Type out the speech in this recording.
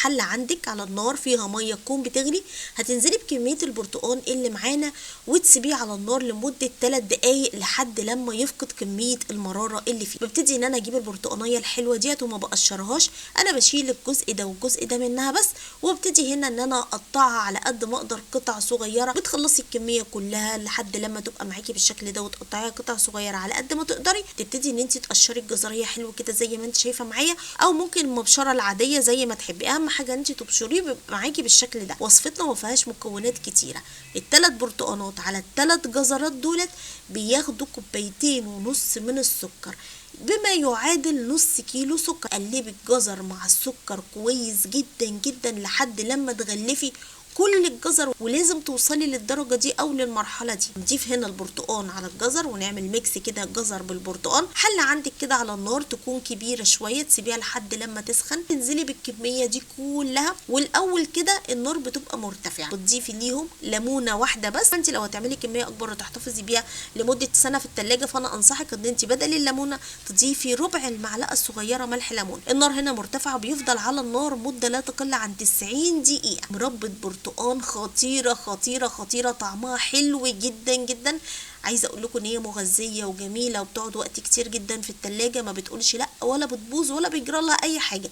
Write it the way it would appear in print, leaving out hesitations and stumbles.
حله عندك على النار فيها ميه تكون بتغلي، هتنزلي بكميه البرتقال اللي معانا وتسيبيه على النار لمده 3 دقايق لحد لما يفقد كميه المراره اللي فيه. ببتدي ان انا اجيب البرتقانيه الحلوه ديت وما بقشرهاش، انا بشيل الجزء ده والجزء ده منها بس، وابتدي هنا ان انا اقطعها على قد ما اقدر قطع صغيره. بتخلصي الكميه كلها لحد لما تبقى معاكي بالشكل ده وتقطعيها قطع صغيره على قد ما تقدري. تبتدي ان انت تقشري الجزريه حلو كده زي ما انت شايفه معايا، او ممكن المبشره العاديه زي ما تحبي، اهم حاجه انت تبشريه بيبقى معاكي بالشكل ده. وصفتنا ما فيهاش مكونات كتيره، الثلاث برتقانات على الثلاث جزرات دولت بياخدوا 2.5 كوباية من السكر، بما يعادل نص كيلو سكر. قلبي الجزر مع السكر كويس جدا جدا لحد لما تغلفي كل الجزر، ولازم توصلي للدرجه دي او للمرحله دي. نضيف هنا البرتقان على الجزر ونعمل ميكس كده الجزر بالبرتقان. حله عندك كده على النار تكون كبيره شويه، تسيبيها لحد لما تسخن، تنزلي بالكميه دي كلها. والاول كده النار بتبقى مرتفعه، بتضيفي ليهم ليمونه واحده بس. انت لو هتعملي كميه اكبر وتحتفظي بيها لمده سنه في الثلاجه، فانا انصحك ان انت بدل الليمونه تضيفي ربع المعلقه الصغيره ملح ليمون. النار هنا مرتفعه، بيفضل على النار مده لا تقل عن 90 دقيقه. مربى برتقان خطيره خطيره خطيره، طعمها حلو جدا جدا. عايزه اقول لكم ان هي مغذيه وجميله وبتقعد وقت كتير جدا في التلاجة، ما بتقولش لا ولا بتبوظ ولا بيجرى لها اي حاجه.